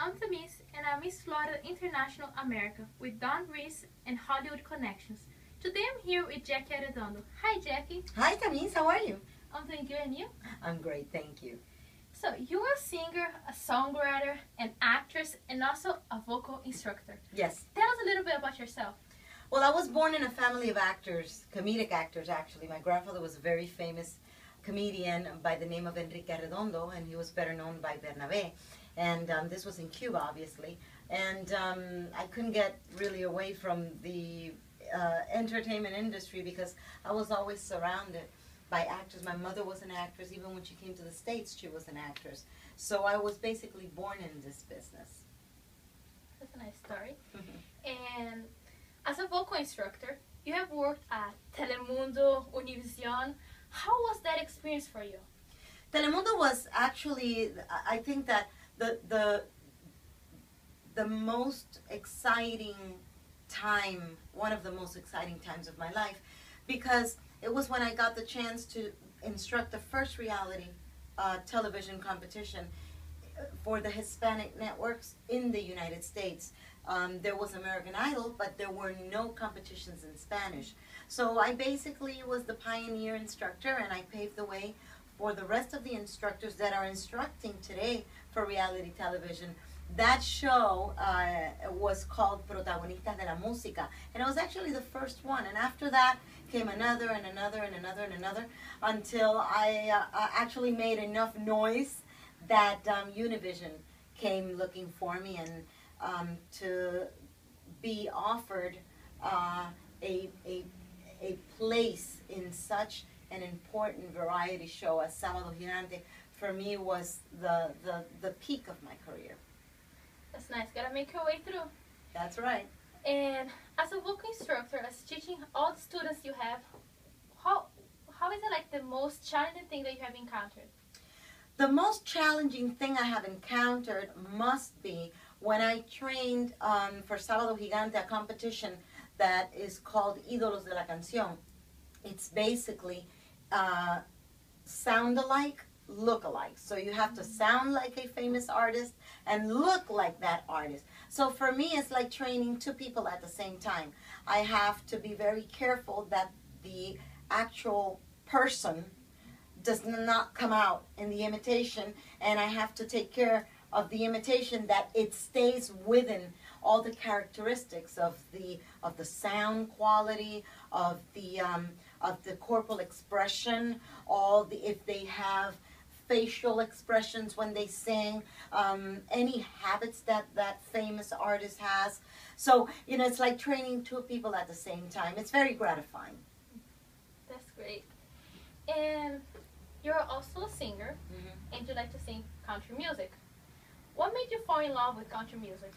I'm Tamis, and I'm Miss Florida International America with Don Reese and Hollywood Connections. Today I'm here with Jackie Arredondo. Hi, Jackie. Hi, Tamis. How are you? I'm doing good, and you? I'm great, thank you. So, you're a singer, a songwriter, an actress, and also a vocal instructor. Yes. Tell us a little bit about yourself. Well, I was born in a family of actors, comedic actors, actually. My grandfather was a very famous comedian by the name of Enrique Arredondo, and he was better known by Bernabé. And this was in Cuba, obviously. And I couldn't get really away from the entertainment industry because I was always surrounded by actors. My mother was an actress. Even when she came to the States, she was an actress. So I was basically born in this business. That's a nice story. And as a vocal instructor, you have worked at Telemundo, Univision. How was that experience for you? Telemundo was actually, I think that the most exciting time, one of the most exciting times of my life, because it was when I got the chance to instruct the first reality television competition for the Hispanic networks in the United States. There was American Idol, but there were no competitions in Spanish. So I basically was the pioneer instructor, and I paved the way for the rest of the instructors that are instructing today for reality television. That show was called Protagonistas de la Música, and it was actually the first one. And after that came another and another and another and another, until I actually made enough noise that Univision came looking for me, and to be offered a place in such an important variety show as Sábado Gigante, for me was the peak of my career. That's nice. Gotta make your way through. That's right. And as a vocal instructor, as teaching all the students you have, how is it like the most challenging thing that you have encountered? The most challenging thing I have encountered must be when I trained for Sábado Gigante, a competition that is called Ídolos de la Canción. It's basically sound alike, look alike. So you have to sound like a famous artist and look like that artist. So for me, it's like training two people at the same time. I have to be very careful that the actual person does not come out in the imitation, and I have to take care of the imitation that it stays within all the characteristics of the sound quality, of the corporal expression, if they have facial expressions when they sing, any habits that that famous artist has. So, you know, it's like training two people at the same time. It's very gratifying. That's great. And you're also a singer, and you like to sing country music. What made you fall in love with country music?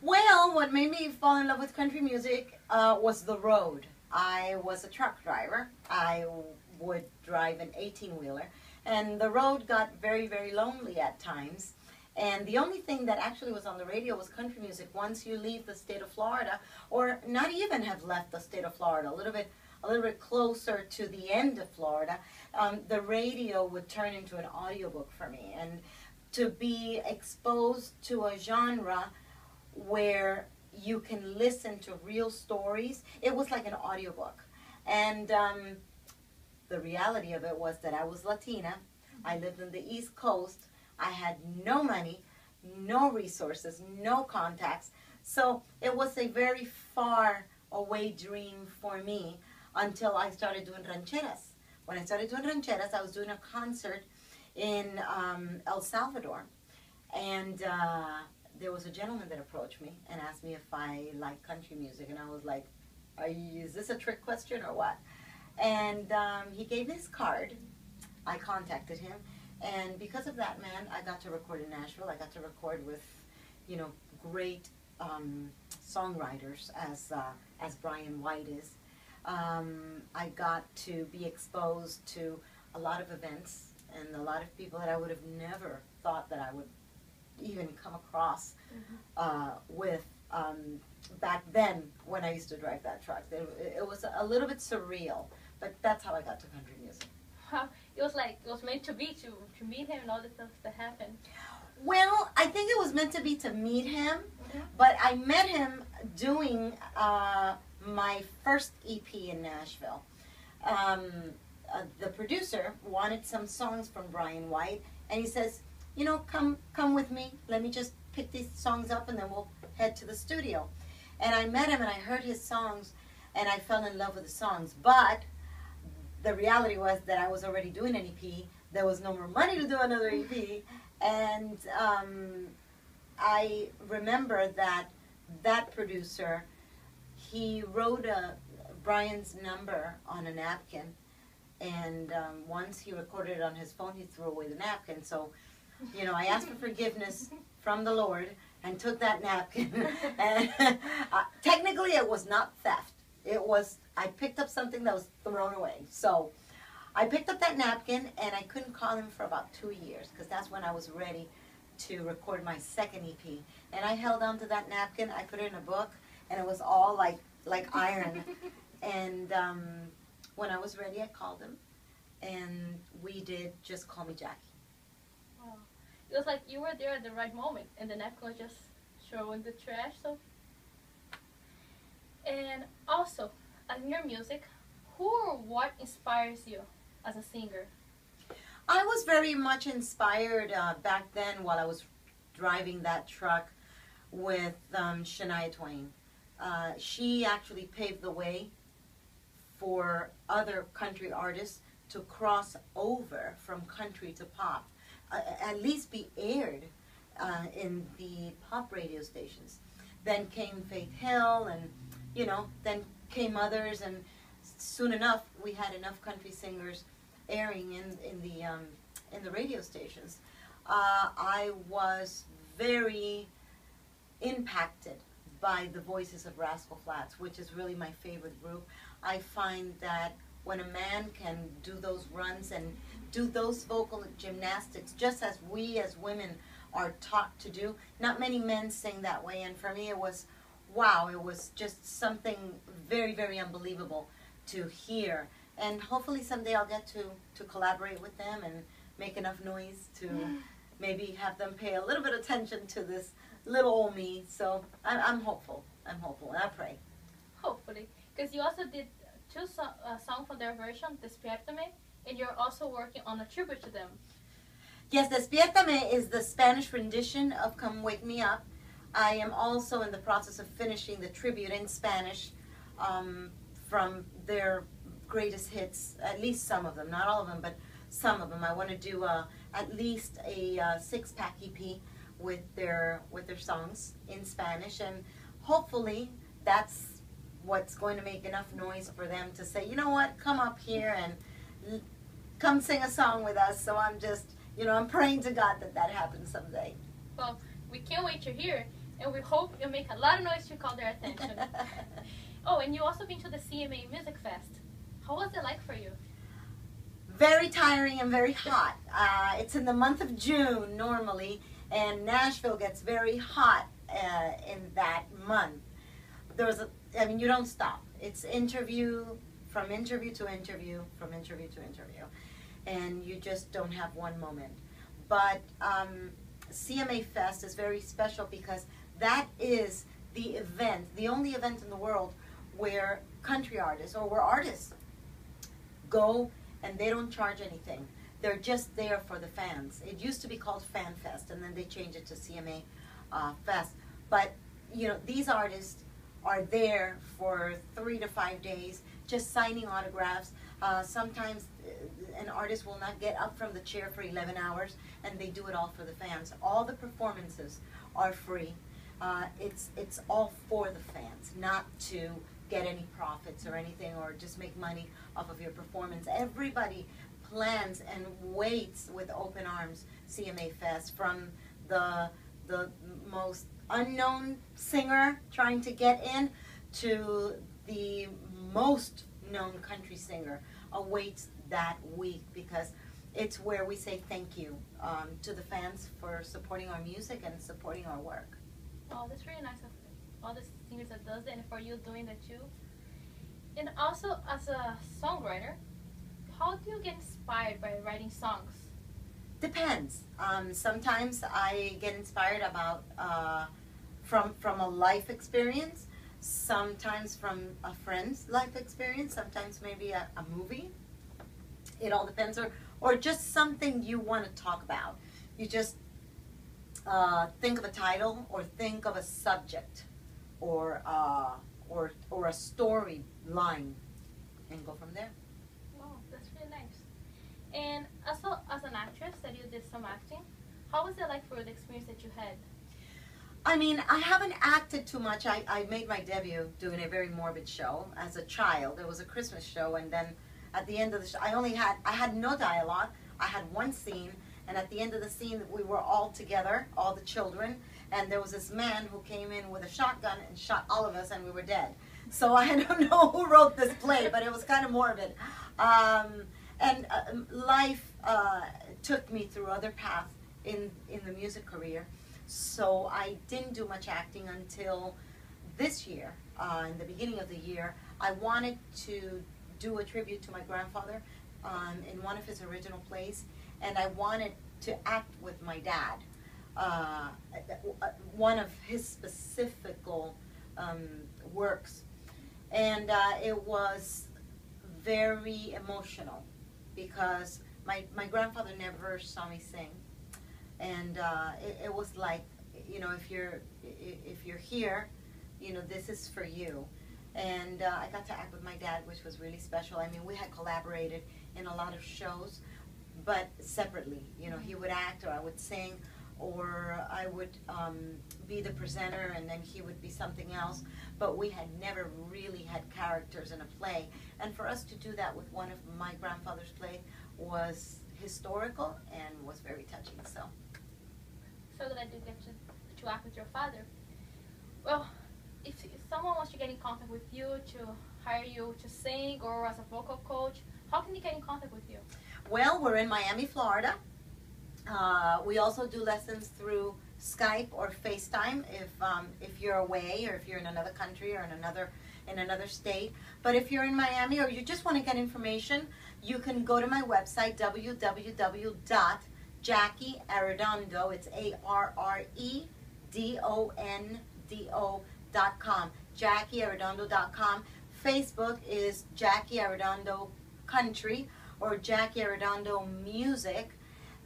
Well, what made me fall in love with country music was the road. I was a truck driver. I would drive an 18-wheeler, and the road got very, very lonely at times. And the only thing that actually was on the radio was country music. Once you leave the state of Florida, or not even have left the state of Florida, a little bit closer to the end of Florida, the radio would turn into an audiobook for me. And to be exposed to a genre where you can listen to real stories, it was like an audiobook. And the reality of it was that I was Latina. I lived in the East Coast. I had no money, no resources, no contacts. So it was a very far away dream for me until I started doing rancheras. When I started doing rancheras, I was doing a concert in El Salvador. And there was a gentleman that approached me and asked me if I like country music. And I was like, is this a trick question or what? And he gave me his card. I contacted him. And because of that man, I got to record in Nashville. I got to record with, you know, great songwriters as Brian White is. I got to be exposed to a lot of events and a lot of people that I would have never thought that I would even come across with back then when I used to drive that truck. It was a little bit surreal, but that's how I got to country music. It was like, it was meant to be, to meet him and all the stuff that happened. Well, I think it was meant to be to meet him, Mm-hmm. but I met him doing my first EP in Nashville. Um, the producer wanted some songs from Brian White, and he says, you know, come with me. Let me just pick these songs up, and then we'll head to the studio. And I met him, and I heard his songs, and I fell in love with the songs. But the reality was that I was already doing an EP. There was no more money to do another EP, and I remember that producer, he wrote Brian's number on a napkin, and once he recorded it on his phone, he threw away the napkin. So, you know, I asked for forgiveness from the Lord and took that napkin. And technically, it was not theft. It was, I picked up something that was thrown away. So I picked up that napkin, and I couldn't call him for about 2 years, because that's when I was ready to record my second EP. And I held on to that napkin, I put it in a book, and it was all like iron. And when I was ready, I called him, and we did Just Call Me Jackie. Wow. It was like you were there at the right moment, and the napkin was just thrown in the trash. So, and also, in your music, who or what inspires you as a singer? I was very much inspired back then while I was driving that truck with Shania Twain. She actually paved the way for other country artists to cross over from country to pop, at least be aired in the pop radio stations. Then came Faith Hill, and you know, then came others, and soon enough we had enough country singers airing in the radio stations. I was very impacted by the voices of Rascal Flatts, which is really my favorite group. I find that when a man can do those runs and do those vocal gymnastics, just as we as women are taught to do, not many men sing that way, and for me it was, wow, it was just something very, very unbelievable to hear. And hopefully someday I'll get to collaborate with them and make enough noise to maybe have them pay a little bit of attention to this little old me. So I'm hopeful. I'm hopeful, and I pray. Hopefully. Because you also did two songs for their version, Despiértame, and you're also working on a tribute to them. Yes, Despiértame is the Spanish rendition of Come Wake Me Up. I am also in the process of finishing the tribute in Spanish from their greatest hits, at least some of them, not all of them, but some of them. I want to do at least a 6-pack EP with their songs in Spanish, and hopefully that's what's going to make enough noise for them to say, you know what, come up here and come sing a song with us. So I'm just, you know, I'm praying to God that happens someday. Well, we can't wait to hear, and we hope you'll make a lot of noise to call their attention. Oh, and you also been to the CMA Music Fest. How was it like for you? Very tiring and very hot. It's in the month of June normally, and Nashville gets very hot in that month. You don't stop. It's interview from interview to interview, from interview to interview, and you just don't have one moment. But CMA Fest is very special because that is the event, the only event in the world where country artists or where artists go and they don't charge anything. They're just there for the fans. It used to be called Fan Fest, and then they changed it to CMA Fest. But you know, these artists are there for 3 to 5 days, just signing autographs. Sometimes an artist will not get up from the chair for 11 hours, and they do it all for the fans. All the performances are free. It's all for the fans, not to get any profits or anything, or just make money off of your performance. Everybody plans and waits with open arms CMA Fest, from the most unknown singer trying to get in to the most known country singer awaits that week, because it's where we say thank you to the fans for supporting our music and supporting our work. Oh, that's really nice of all the singers that does that, and for you doing that too. And also, as a songwriter, how do you get inspired by writing songs? Depends. Sometimes I get inspired about from a life experience, sometimes from a friend's life experience, sometimes maybe a movie. It all depends, or just something you want to talk about. You just think of a title, or think of a subject, or a story line, and go from there. Wow, that's really nice. And also, as an actress that you did some acting, how was it like for the experience that you had? I mean, I haven't acted too much. I made my debut doing a very morbid show as a child. It was a Christmas show, and then at the end of the show, I had no dialogue. I had one scene, and at the end of the scene, we were all together, all the children, and there was this man who came in with a shotgun and shot all of us, and we were dead. So I don't know who wrote this play, but it was kind of morbid. And life took me through other paths in the music career. So I didn't do much acting until this year. In the beginning of the year, I wanted to do a tribute to my grandfather in one of his original plays, and I wanted to act with my dad. One of his specific works. And it was very emotional because my grandfather never saw me sing. And it was like, you know, if you're here, you know, this is for you. And I got to act with my dad, which was really special. I mean, we had collaborated in a lot of shows, but separately. You know, he would act, or I would sing, or I would be the presenter, and then he would be something else. But we had never really had characters in a play. And for us to do that with one of my grandfather's play was historical and was very touching. So that I did get to act with your father. Well, if someone wants to get in contact with you, to hire you to sing or as a vocal coach, how can they get in contact with you? Well, we're in Miami, Florida. We also do lessons through Skype or FaceTime if you're away, or if you're in another country, or in another state. But if you're in Miami, or you just want to get information, you can go to my website, www.JackieArredondo. It's ARREDONDO.com. JackieArredondo.com. Facebook is Jackie Arredondo Country or Jackie Arredondo Music.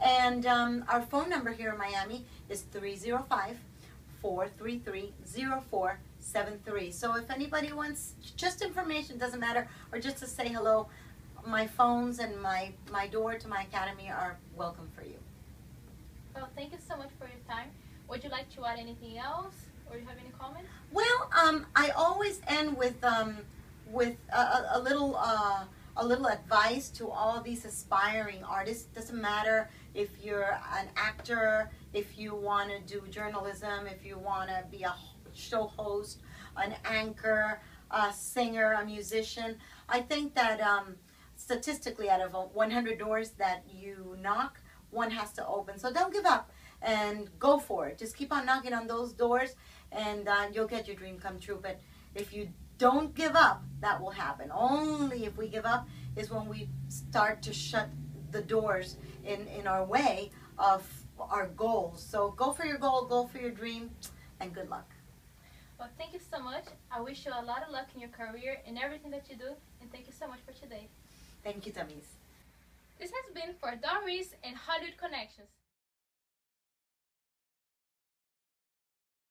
And our phone number here in Miami is 305-433-0473. So if anybody wants just information, doesn't matter, or just to say hello, my phones and my door to my academy are welcome for you. Well, thank you so much for your time. Would you like to add anything else, or you have any comments? Well, I always end with a little advice to all these aspiring artists. Doesn't matter if you're an actor, if you want to do journalism, if you want to be a show host, an anchor, a singer, a musician. I think that statistically, out of 100 doors that you knock, one has to open. So don't give up and go for it. Just keep on knocking on those doors, and you'll get your dream come true. But if you don't give up, that will happen. Only if we give up is when we start to shut the doors in our way of our goals. So go for your goal, go for your dream, and good luck. Well, thank you so much. I wish you a lot of luck in your career and everything that you do, and thank you so much for today. Thank you, Tamis. This has been for Doris and Hollywood Connections.